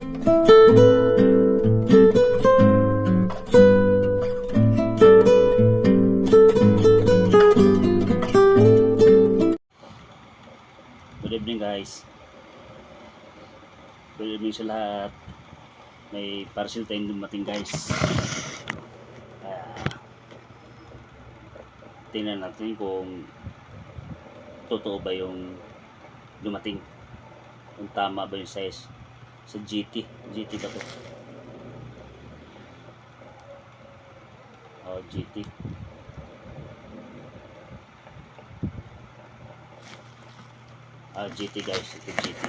Good evening guys. Good evening sa lahat. May parcel tayong dumating guys. Tingnan natin kung totoo ba yung dumating. Kung tama ba yung size sa GT. GT ba to? Oh, GT. GT guys. Ito GT.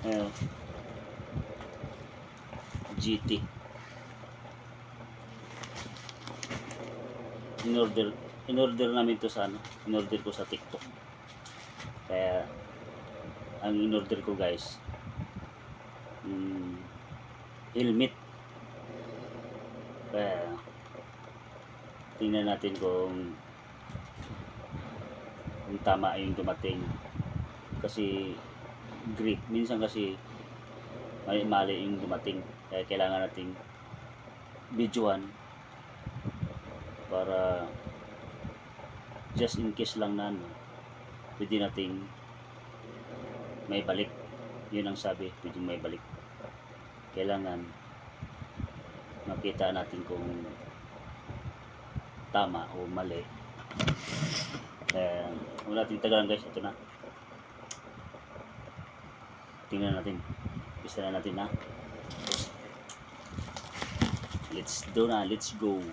Ayan. GT. In-order namin to sa in-order ko sa TikTok. Kaya ang in-order ko guys, helmet. Kaya tingnan natin kung tama yung dumating. Kasi minsan kasi mali yung dumating. Kaya kailangan nating videohan para just in case lang na pwede nating may balik. Yun ang sabi, pwede may balik. Kailangan makita natin kung tama o mali. Wala natin tagalan guys, ito na. Tingnan natin. Pisa na natin na. Let's do na, let's go.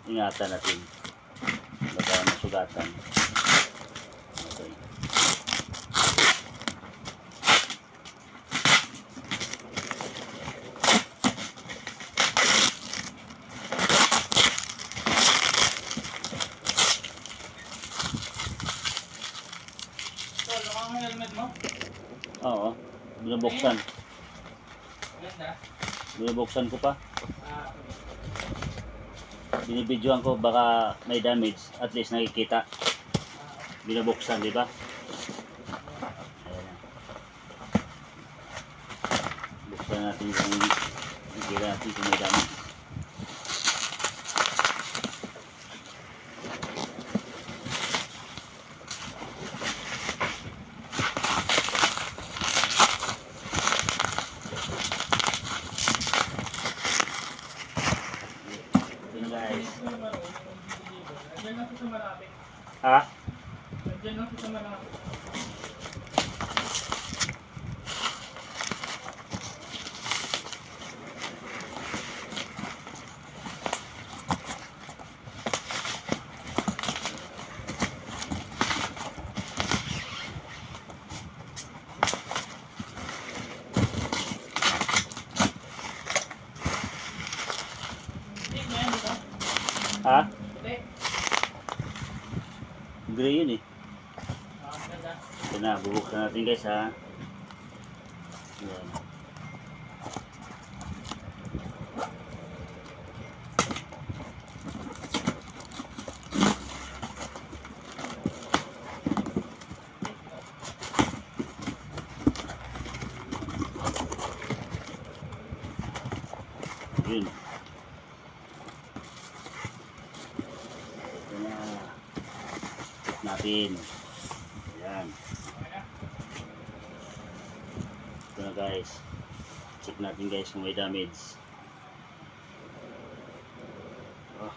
Ingatan natin baka masugatan. Okay. Helmet mo? Oo, binubuksan. Binubuksan ko pa. Binibidyoan ko baka may damage, at least nakikita. Binubuksan, di ba? Buksan natin kung nakikita natin kung may damage. Ha? Diyan lang sa malapit. Ha? Gray yun eh. Ito na, bubuksan natin guys ha. Ayan. Yun. Ito na. Natin. Ayan. Ito na guys. Check natin guys kung may damage. Oh.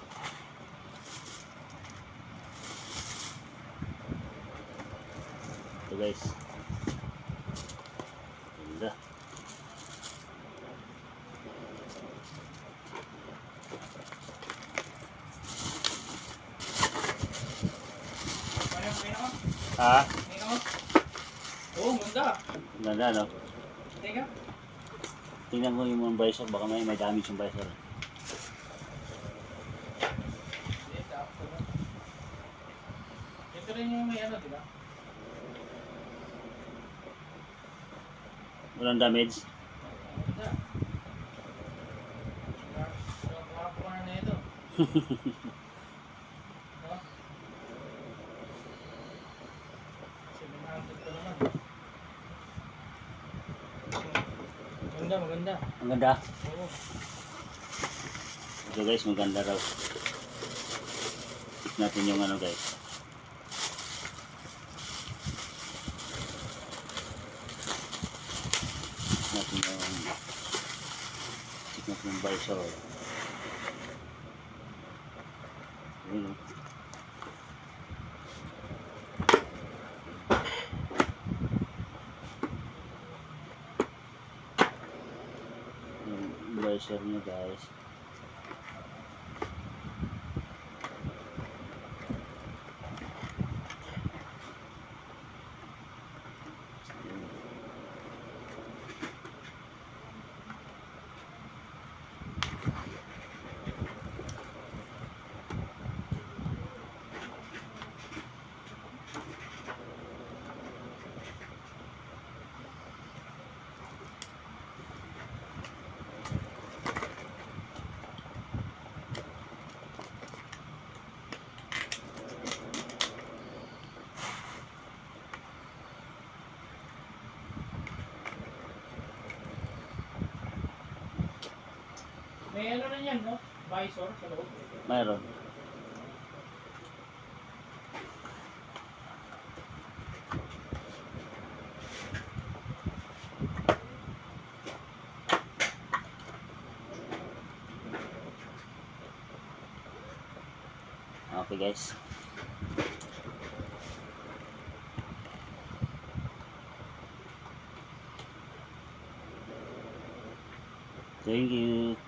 Ito guys. Ganda. Ha? Oo, ganda. Ganda no? Teka. Tingnan ko yung mga visor, baka may damage yung visor. Ito rin yung may ano, di ba? Walang damage. Ganda. Guwapo na ito. No? 700 pa naman. Maganda, maganda. Ang ganda. Oo. So guys, maganda raw. Check natin yung ano guys. Check natin yung visor. Ayun, oh. Yung visor niya guys. May ano na yan, no? Visor sa loob. Mayroon. Okay guys. Thank you.